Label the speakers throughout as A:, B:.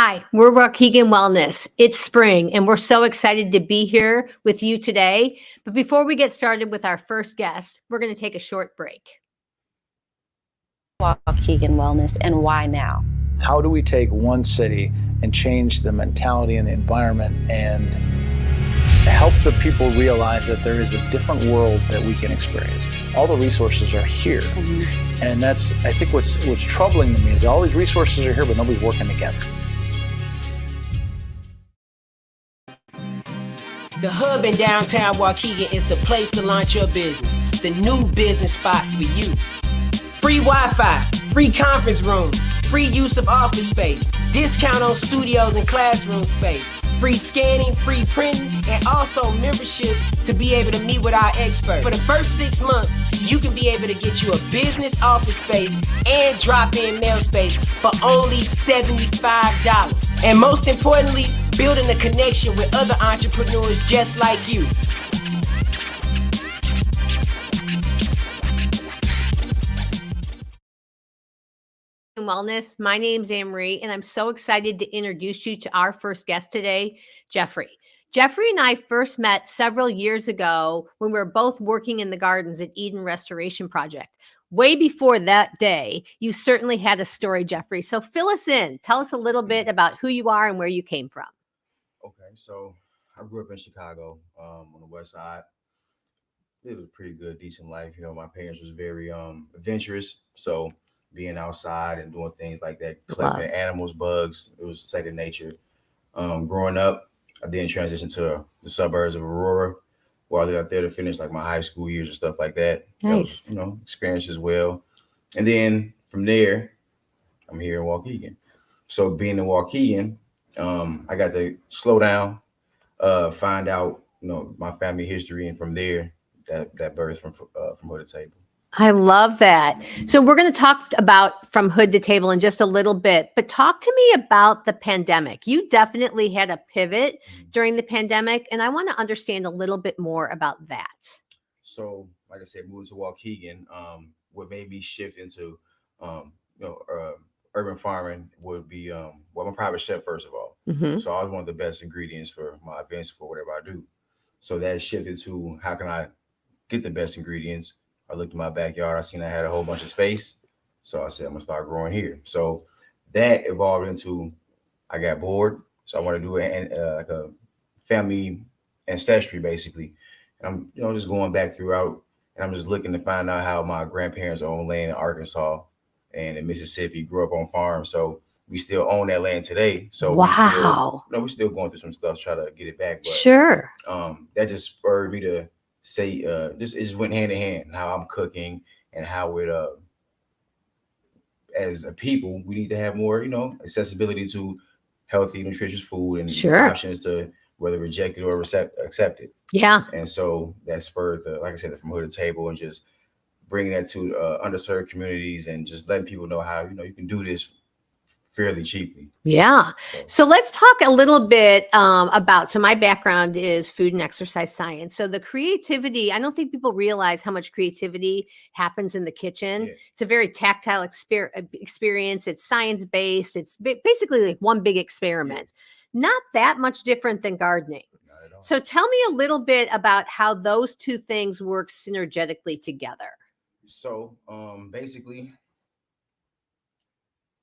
A: Hi, we're Waukegan Wellness. It's spring, and we're so excited to be here with you today. But before we get started with our first guest, we're going to take a short break.
B: Waukegan Wellness, and why now?
C: How do we take one city and change the mentality and the environment and help the people realize that there is a different world that we can experience? All the resources are here. And that's, I think, what's troubling to me is all these resources are here, but nobody's working together.
D: The Hub in downtown Waukegan is the place to launch your business, the new business spot for you. Free Wi-Fi, free conference room, free use of office space, discount on studios and classroom space, free scanning, free printing, and also memberships to be able to meet with our experts. For the first 6 months, you can be able to get you a business office space and drop-in mail space for only $75. And most importantly, building a connection with other entrepreneurs just like you.
A: Wellness. My name's Annemarie, and I'm so excited to introduce you to our first guest today, Jeffery. Jeffery and I first met several years ago when we were both working in the gardens at Eden Restoration Project. Way before that day, you certainly had a story, Jeffery. So fill us in. Tell us a little bit about who you are and where you came from.
E: Okay, so I grew up in Chicago on the west side. It was a pretty good, decent life. You know, my parents was very adventurous. So being outside and doing things like that, collecting animals, bugs, it was second nature. Growing up, I then transitioned to the suburbs of Aurora, where I lived out there to finish like my high school years and stuff like that.
A: Nice.
E: That was, experience as well. And then from there, I'm here in Waukegan. So being in Waukegan, I got to slow down, find out, my family history, and from there, that birth from hood to table.
A: I love that. So we're going to talk about from hood to table in just a little bit, but talk to me about the pandemic. You definitely had a pivot during the pandemic, and I want to understand a little bit more about that.
E: So, like I said, moving to Waukegan, what made me shift into, urban farming would be, I'm a private chef, first of all. So I was one of the best ingredients for my events, for whatever I do. So that shifted to how can I get the best ingredients. I looked in my backyard. I seen I had a whole bunch of space. So I said, I'm going to start growing here. So that evolved into, I got bored. So I want to do like a family ancestry, basically. And I'm, just going back throughout, and I'm just looking to find out how my grandparents owned land in Arkansas and in Mississippi, grew up on farms. So we still own that land today. So
A: wow.
E: we're still going through some stuff, try to get it back. But,
A: sure.
E: That just spurred me to say, it just went hand in hand, how I'm cooking and how it, as a people, we need to have more, accessibility to healthy, nutritious food and options to whether reject it or accept it.
A: Yeah.
E: And so that spurred like I said, from hood to table, and just bringing that to underserved communities and just letting people know how, you can do this fairly cheaply.
A: Yeah. So let's talk a little bit about, so my background is food and exercise science. So the creativity, I don't think people realize how much creativity happens in the kitchen. Yeah. It's a very tactile experience. It's science-based. It's basically like one big experiment. Yeah. Not that much different than gardening.
E: Not at all.
A: So tell me a little bit about how those two things work synergetically together.
E: So basically,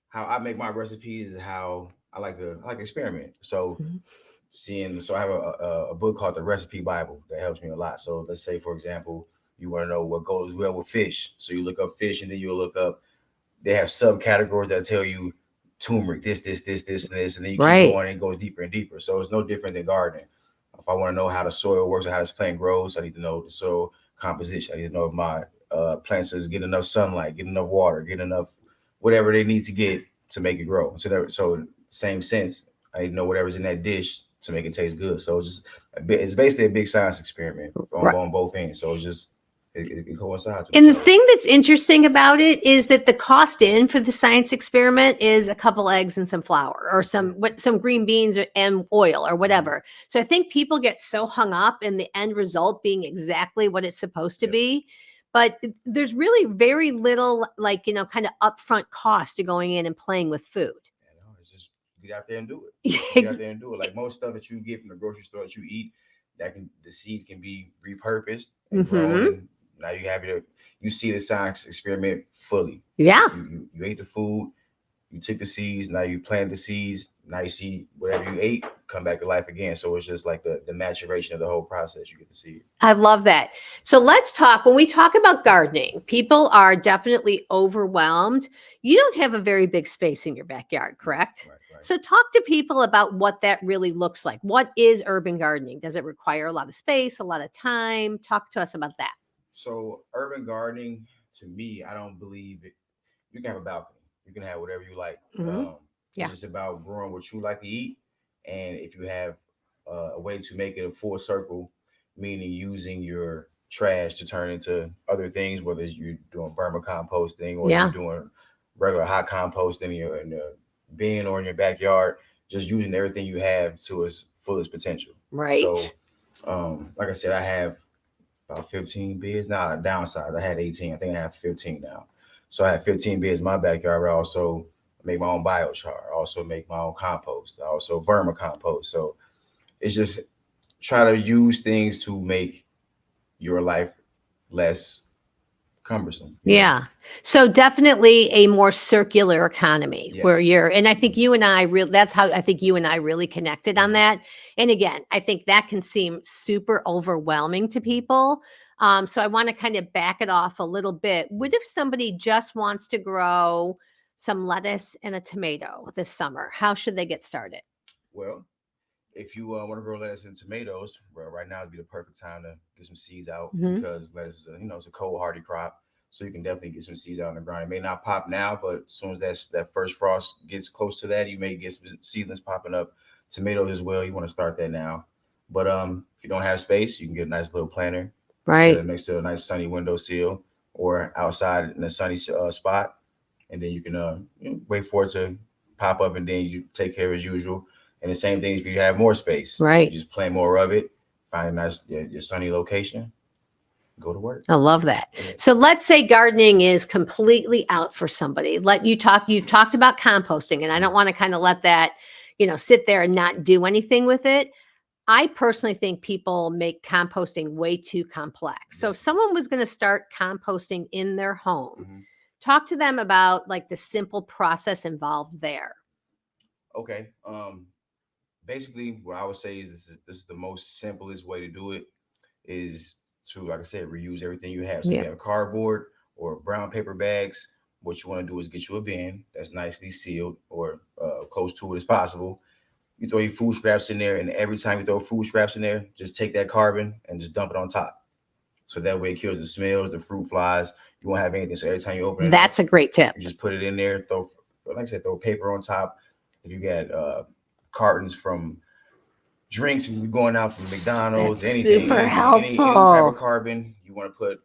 E: how I make my recipes is how I like to experiment. So I have a book called The Recipe Bible that helps me a lot. So let's say, for example, you want to know what goes well with fish. So you look up fish, and then you'll look up, they have subcategories that tell you turmeric, this, and this. And then you keep going and go deeper and deeper. So it's no different than gardening. If I want to know how the soil works or how this plant grows, I need to know the soil composition. I need to know if my plants is getting enough sunlight, getting enough water, getting enough whatever they need to get to make it grow. So same sense, I know whatever's in that dish to make it taste good. So it's basically a big science experiment on both ends. So it coincides.
A: And the thing that's interesting about it is that the cost in for the science experiment is a couple eggs and some flour, or some green beans and oil or whatever. So I think people get so hung up in the end result being exactly what it's supposed to be. But there's really very little, kind of upfront cost to going in and playing with food.
E: It's just get out there and do it. Get out there and do it. Like most stuff that you get from the grocery store that you eat, the seeds can be repurposed and grown, and now you see the science experiment fully.
A: Yeah.
E: You ate the food, you took the seeds, now you plant the seeds, now you see whatever you ate come back to life again. So it's just like the maturation of the whole process. You get to see it.
A: I love that. So let's talk. When we talk about gardening, people are definitely overwhelmed. You don't have a very big space in your backyard, correct?
E: Right.
A: So talk to people about what that really looks like. What is urban gardening? Does it require a lot of space, a lot of time? Talk to us about that.
E: So urban gardening, to me, I don't believe it. You can have a balcony. You can have whatever you like. It's just about growing what you like to eat. And if you have a way to make it a full circle, meaning using your trash to turn into other things, whether it's you're doing vermicomposting or you're doing regular hot composting in the bin or in your backyard, just using everything you have to its fullest potential.
A: Right.
E: So, like I said, I have about 15 beds. Now, downside, I had 18. I think I have 15 now. So I have 15 beds in my backyard. I also make my own biochar. I also make my own compost. I also vermicompost. So it's just try to use things to make your life less cumbersome.
A: Yeah. So definitely a more circular economy where and I think you and I that's how I think you and I really connected on that. And again, I think that can seem super overwhelming to people. So I want to kind of back it off a little bit. What if somebody just wants to grow some lettuce and a tomato this summer? How should they get started?
E: Well, if you want to grow lettuce and tomatoes, well, right now would be the perfect time to get some seeds out because lettuce is it's a cold hardy crop. So you can definitely get some seeds out in the ground. It may not pop now, but as soon as that first frost gets close to that, you may get some seedlings popping up. Tomatoes as well. You want to start that now. But if you don't have space, you can get a nice little planter.
A: Right.
E: Next to a nice sunny windowsill or outside in a sunny spot. And then you can wait for it to pop up and then you take care as usual. And the same thing if you have more space.
A: Right.
E: You just plant more of it, find a nice your sunny location, go to work.
A: I love that. So let's say gardening is completely out for somebody. You've talked about composting, and I don't want to kind of let that, sit there and not do anything with it. I personally think people make composting way too complex. So if someone was going to start composting in their home, talk to them about like the simple process involved there.
E: Okay. Basically what I would say is this is the most simplest way to do it is to, like I said, reuse everything you have. So you have cardboard or brown paper bags. What you want to do is get you a bin that's nicely sealed or close to it as possible. You throw your food scraps in there, and every time you throw food scraps in there, just take that carbon and just dump it on top. So that way it kills the smells, the fruit flies. You won't have anything. So every time you open it,
A: that's a great tip.
E: You just put it in there. Like I said, throw paper on top. If you got cartons from drinks and you're going out from McDonald's,
A: that's
E: anything,
A: super helpful.
E: Any type of carbon, you want to put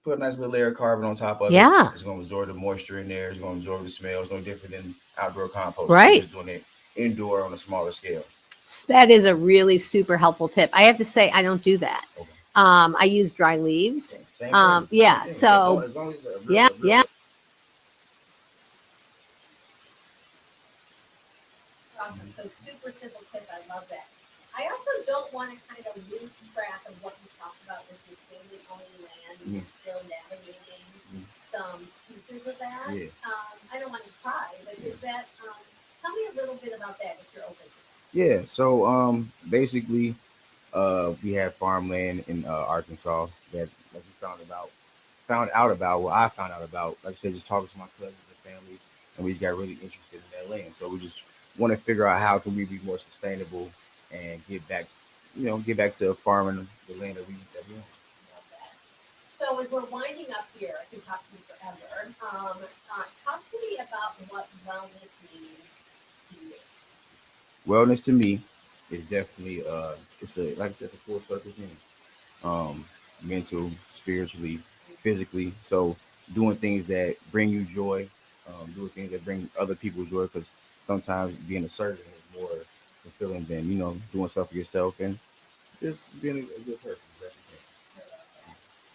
E: a nice little layer of carbon on top of it. It's going to absorb the moisture in there. It's going to absorb the smell. It's no different than outdoor compost.
A: Right.
E: Just doing it indoor on a smaller scale.
A: That is a really super helpful tip. I have to say, I don't do that. Okay. I use dry leaves.
E: So
A: as long as Awesome. So super simple tip. I love that. I also don't want to kind of lose track of what you talked about with your family owning land. You're still navigating some pieces of that. I don't want to pry, but is that tell me a little bit about that if you're open to that.
E: Yeah. So basically we have farmland in Arkansas that like we found out about what I found out about. Like I said, just talking to my cousins and family, and we just got really interested in that land. So we just want to figure out how can we be more sustainable and get back to farming the land that we own.
A: So as we're winding up here, I can talk to you forever. Talk to me about what wellness means to you.
E: Wellness to me is definitely like I said, a full circle thing. Mental, spiritually, physically. So doing things that bring you joy, doing things that bring other people joy, because sometimes being a servant is more fulfilling than doing stuff for yourself and just being a good person.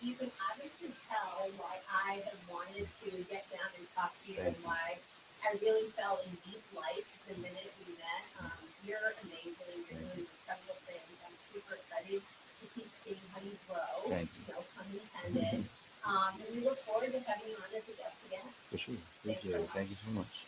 A: You can obviously tell why I have wanted to get down and talk to you and why I really fell in deep life the minute we met. You're amazing. You're doing incredible things. I'm super excited to keep seeing how you grow.
E: Thank
A: you. No pun intended. And we look forward to having you on as a guest again.
E: For sure. Appreciate it. Thank you so much.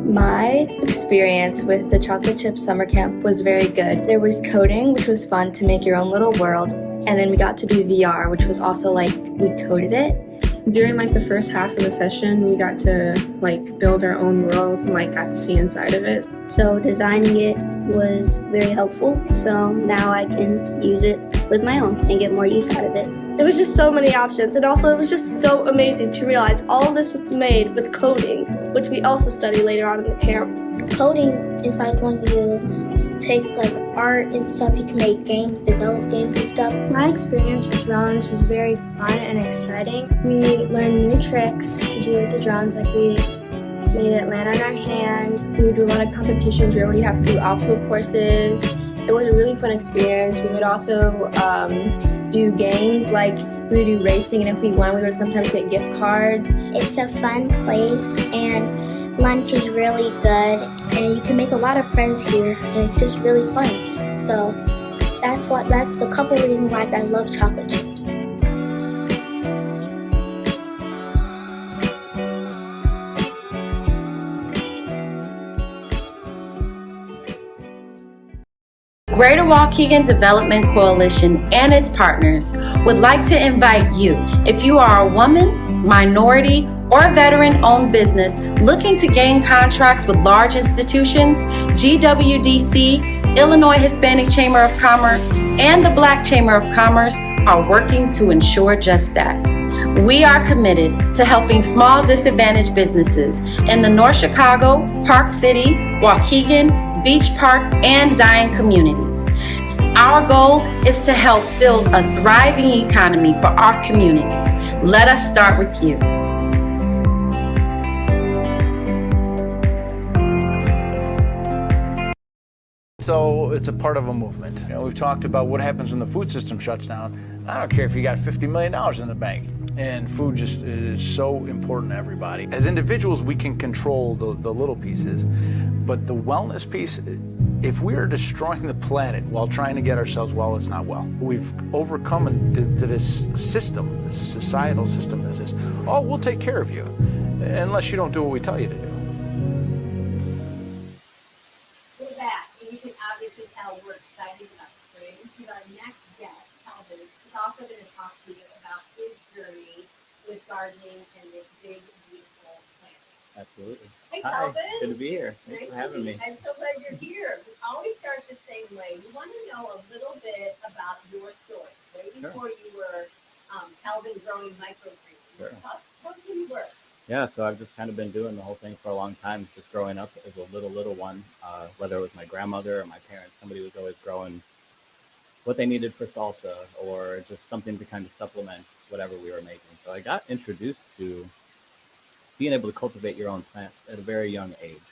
F: My experience with the chocolate chip summer camp was very good. There was coding, which was fun to make your own little world, and then we got to do VR, which was also like we coded it.
G: During like the first half of the session, we got to like build our own world and like got to see inside of it.
H: So designing it was very helpful. So now I can use it with my own and get more use out of it.
I: There was just so many options, and also it was just so amazing to realize all of this was made with coding, which we also study later on in the camp.
H: Coding is like when you take like art and stuff, you can make games, develop games and stuff.
J: My experience with drones was very fun and exciting. We learned new tricks to do with the drones, like we made it land on our hand.
G: We would do a lot of competitions where we have to do obstacle courses. It was a really fun experience. We would also do games, like we would do racing, and if we won, we would sometimes get gift cards.
H: It's a fun place, and lunch is really good, and you can make a lot of friends here, and it's just really fun. So that's a couple reasons why I love chocolate chips.
B: Greater Waukegan Development Coalition and its partners would like to invite you, if you are a woman, minority, or veteran-owned business looking to gain contracts with large institutions, GWDC, Illinois Hispanic Chamber of Commerce, and the Black Chamber of Commerce are working to ensure just that. We are committed to helping small disadvantaged businesses in the North Chicago, Park City, Waukegan, Beach Park, and Zion communities. Our goal is to help build a thriving economy for our communities. Let us start with you.
C: So it's a part of a movement. You know, we've talked about what happens when the food system shuts down. I don't care if you got $50 million in the bank. And food just is so important to everybody. As individuals, we can control the little pieces, but the wellness piece, if we are destroying the planet while trying to get ourselves well, it's not well. We've overcome to this system, this societal system that says, oh, we'll take care of you, unless you don't do what we tell you to do.
A: We're back, and you can obviously tell we're excited about spring. Because our next guest, Calvin, is also going to talk to you about his journey with gardening and this big, beautiful plant.
K: Absolutely.
A: Hey,
K: Hi,
A: Calvin.
K: good to be here. Thanks for having me.
A: I'm so glad you're here. We always start the same way. We want to know a little bit about your story. Way before you were Calvin growing microgreens.
K: Sure.
A: How did you work?
K: Yeah, so I've just kind of been doing the whole thing for a long time, just growing up as a little one, whether it was my grandmother or my parents, somebody was always growing what they needed for salsa or just something to kind of supplement whatever we were making. So I got introduced to being able to cultivate your own plant at a very young age.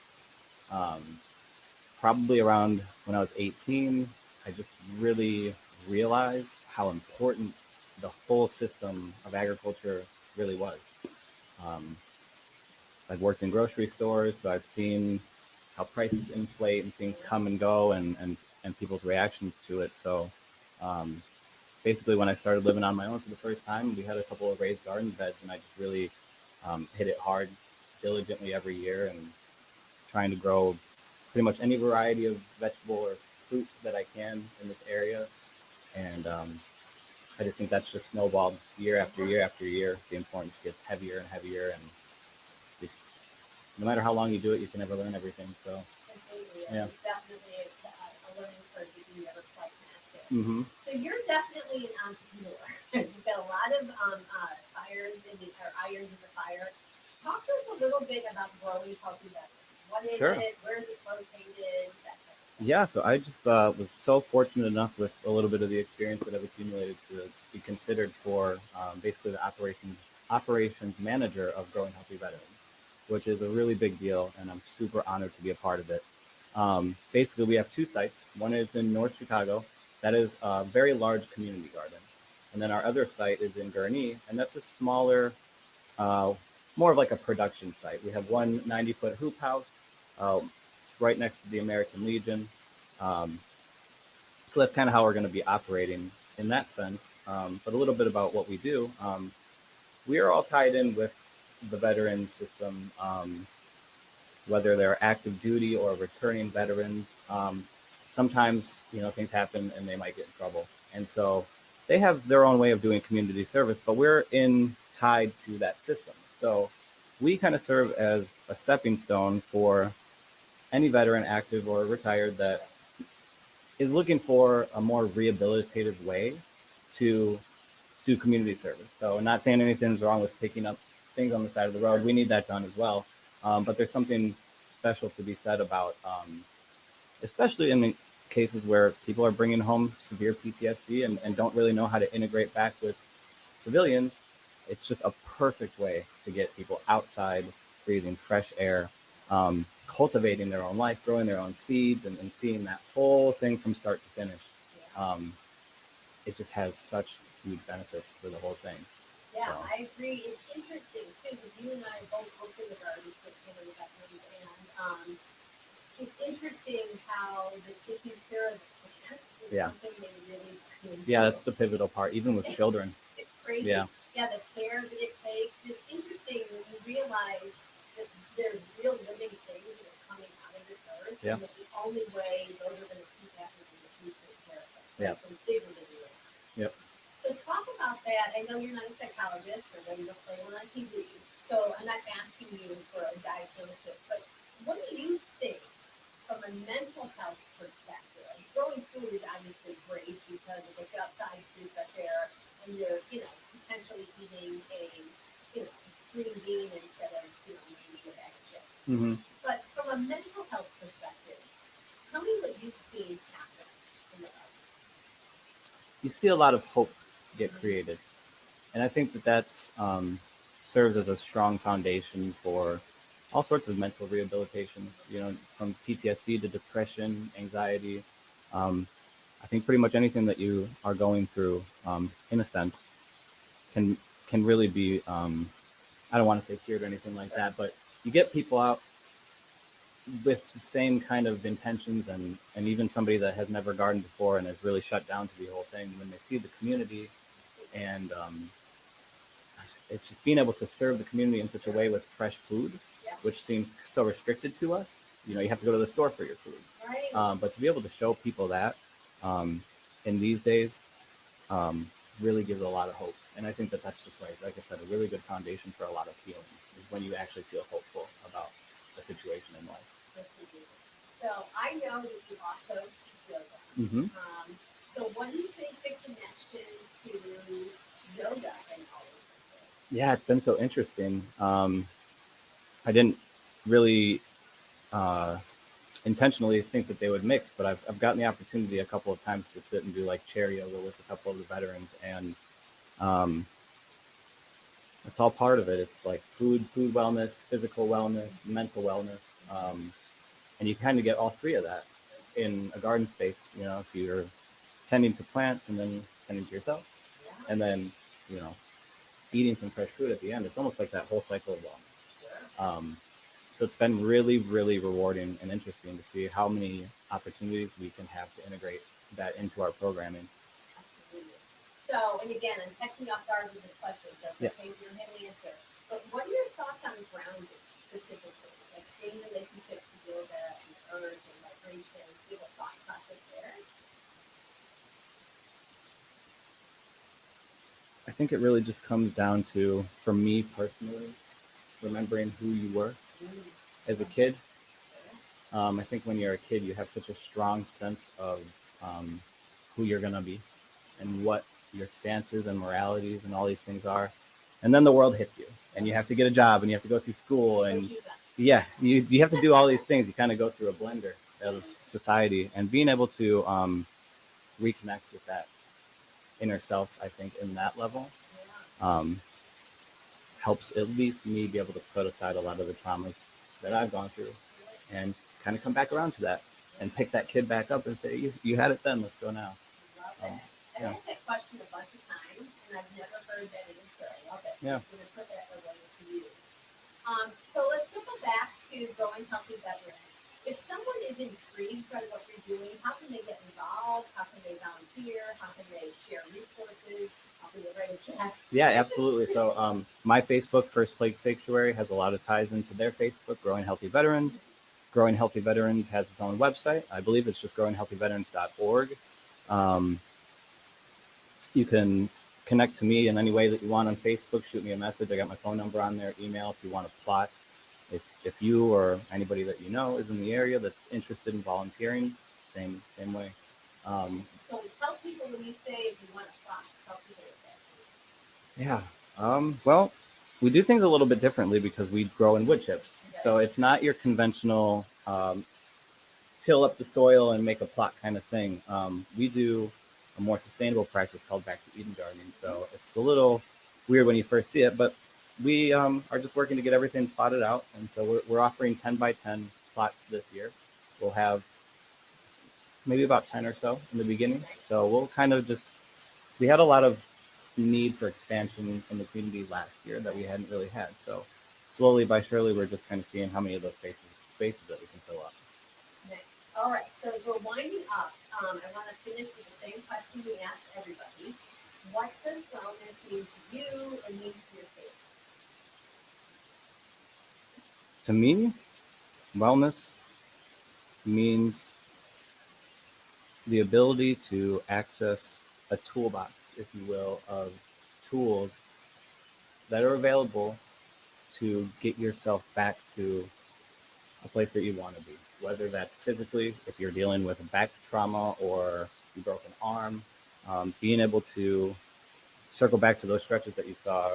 K: Probably around when I was 18, I just really realized how important the whole system of agriculture really was. I've worked in grocery stores, so I've seen how prices inflate and things come and go and people's reactions to it. So basically when I started living on my own for the first time, we had a couple of raised garden beds, and I just really hit it hard, diligently every year, and trying to grow pretty much any variety of vegetable or fruit that I can in this area. And I just think that's just snowballed year after year after year. The importance gets heavier and heavier, and just, no matter how long you do it, you can never learn everything. So, yeah.
A: It's definitely a learning curve that you never quite mastered.
K: Mm-hmm.
A: So you're definitely an entrepreneur. You've got a lot of irons in the fire. Talk to us a little bit about growing healthy vegetables. What is it? Where is it located?
K: Yeah, so I just was so fortunate enough with a little bit of the experience that I've accumulated to be considered for basically the operations manager of Growing Healthy Veterans, which is a really big deal, and I'm super honored to be a part of it. Basically, we have two sites. One is in North Chicago, That is a very large community garden. And then our other site is in Gurnee, and that's a smaller, more of like a production site. We have one 90-foot hoop house right next to the American Legion. So that's kind of how we're going to be operating in that sense. But a little bit about what we do. We are all tied in with the veteran system, whether they're active duty or returning veterans. Sometimes, things happen and they might get in trouble. And so they have their own way of doing community service, but we're tied to that system. So we kind of serve as a stepping stone for any veteran, active or retired, that is looking for a more rehabilitative way to do community service. So not saying anything's wrong with picking up things on the side of the road. We need that done as well. But there's something special to be said about, especially in the cases where people are bringing home severe PTSD and don't really know how to integrate back with civilians. It's just a perfect way to get people outside, breathing fresh air, cultivating their own life, growing their own seeds, and seeing that whole thing from start to finish. It just has such huge benefits for the whole thing.
A: Yeah, so. I agree. It's interesting too, because you and I both worked in the gardens with veterans, and it's interesting how the taking care of the plant is something they really enjoy.
K: Yeah, that's the pivotal part, even with children.
A: It's crazy.
K: Yeah,
A: the care that it takes. It's interesting when you realize that there's real living things that are coming out of this earth, and that the only way those are going to keep happening is if we take care of them.
K: Yeah.
A: Some bigger than you.
K: Yep.
A: So talk about that. I know you're not a psychologist, or maybe you'll play one on TV, so I'm not asking you for a diagnosis, but what do you think from a mental health perspective? Growing food is obviously great because it gets you outside, breathe fresh air, and you're, potentially eating a, green bean instead of, maybe a bag of chips.
K: Mm-hmm.
A: But from a mental health perspective, tell me what you've seen happen in the life.
K: You see a lot of hope get created. And I think that's serves as a strong foundation for all sorts of mental rehabilitation, from PTSD to depression, anxiety. I think pretty much anything that you are going through, in a sense, can really be, I don't want to say cured or anything like that, but you get people out with the same kind of intentions, and even somebody that has never gardened before and is really shut down to the whole thing, when they see the community and it's just being able to serve the community in such a way with fresh food, which seems so restricted to us. You have to go to the store for your food.
A: Right.
K: But to be able to show people that in these days really gives a lot of hope. And I think that's just like I said, a really good foundation for a lot of healing is when you actually feel hopeful about a situation in life.
A: So I know that you also teach yoga.
K: Mm-hmm.
A: So what do you think the connection to yoga and all of this?
K: Yeah, it's been so interesting. I didn't really intentionally think that they would mix, but I've gotten the opportunity a couple of times to sit and do like chair yoga with a couple of the veterans, and it's all part of it. It's like food wellness, physical wellness, mental wellness, and you kind of get all three of that in a garden space. If you're tending to plants and then tending to yourself, and then eating some fresh food at the end. It's almost like that whole cycle of wellness. So it's been really, really rewarding and interesting to see how many opportunities we can have to integrate that into our programming.
A: Absolutely. So, and again, I'm catching off guard with this question, so
K: yes.
A: Okay, you don't have an answer. But what are your thoughts on grounding specifically? Like in relationship to yoga and earth and vibration, do you have a thought process there?
K: I think it really just comes down to, for me personally, remembering who you were as a kid. I think when you're a kid, you have such a strong sense of who you're going to be and what your stances and moralities and all these things are. And then the world hits you and you have to get a job and you have to go through school. And you have to do all these things. You kind of go through a blender of society, and being able to reconnect with that inner self, I think, in that level, helps at least me be able to put aside a lot of the traumas that I've gone through and kind of come back around to that and pick that kid back up and say, you had it then, let's go now.
A: Right. I've asked that question a bunch of times, and I've never heard that answer. I love it.
K: Yeah.
A: I'm going to put that away to you. So let's circle back to growing healthy veterans. If someone is intrigued by what you're doing, how can they get involved? How can they volunteer? How can they share resources? How can they write a check?
K: Yeah, absolutely. So my Facebook, First Plague Sanctuary, has a lot of ties into their Facebook, Growing Healthy Veterans. Growing Healthy Veterans has its own website. I believe it's just growinghealthyveterans.org. You can connect to me in any way that you want on Facebook. Shoot me a message. I got my phone number on there, email if you want to plot. If you or anybody that you know is in the area that's interested in volunteering, same way.
A: So tell people when you say if you want to plot, tell people that.
K: Yeah. Well, we do things a little bit differently because we grow in wood chips. Okay. So it's not your conventional till up the soil and make a plot kind of thing. We do a more sustainable practice called Back to Eden gardening. So it's a little weird when you first see it, but we are just working to get everything plotted out. And so we're offering 10 by 10 plots this year. We'll have maybe about 10 or so in the beginning. So we'll kind of we had a lot of need for expansion in the community last year that we hadn't really had. So slowly by surely, we're just kind of seeing how many of those spaces that we can fill up.
A: Nice. All right. So as we're winding up, I want to finish with the same question we asked everybody. What does wellness mean to you and mean to your family?
K: To me, wellness means the ability to access a toolbox, if you will, of tools that are available to get yourself back to a place that you want to be, whether that's physically, if you're dealing with a back trauma or you broke an arm, being able to circle back to those stretches that you saw,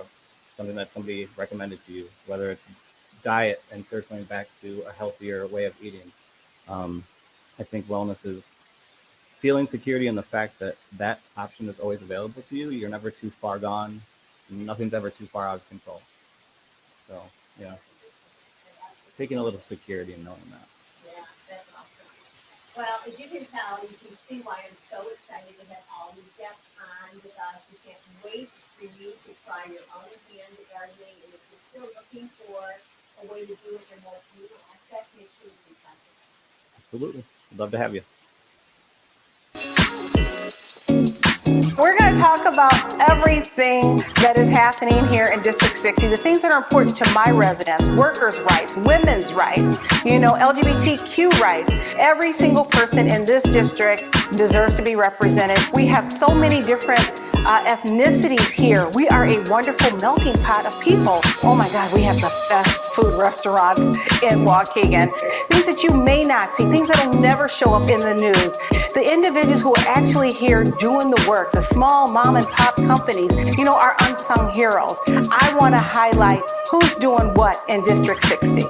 K: something that somebody recommended to you, whether it's diet and circling back to a healthier way of eating. I think wellness is feeling security in the fact that that option is always available to you. You're never too far gone. Nothing's ever too far out of control. So, yeah, taking a little security in knowing that.
A: Yeah, that's awesome. Well, as you can tell, you can see why I'm so excited to have all these guests on with us. We can't wait for you to try your own hand gardening. And if you're still looking for a way to do it in a more communal aspect, make sure you can contact us.
K: Absolutely. I'd love to have you.
L: We're going to talk about everything that is happening here in District 60, the things that are important to my residents, workers' rights, women's rights, LGBTQ rights. Every single person in this district deserves to be represented. We have so many different ethnicities here. We are a wonderful melting pot of people. Oh my God, we have the best food restaurants in Waukegan. Things that you may not see, things that will never show up in the news. The individuals who are actually here doing the work, the small mom and pop companies, are unsung heroes. I want to highlight who's doing what in District 60.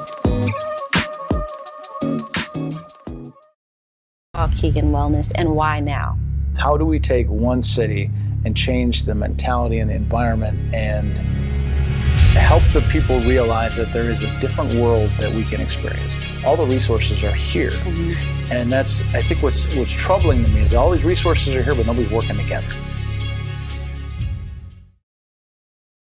B: Waukegan Wellness, and why now?
C: How do we take one city and change the mentality and the environment and help the people realize that there is a different world that we can experience? All the resources are here. Mm-hmm. And that's, I think, what's troubling to me is all these resources are here, but nobody's working together.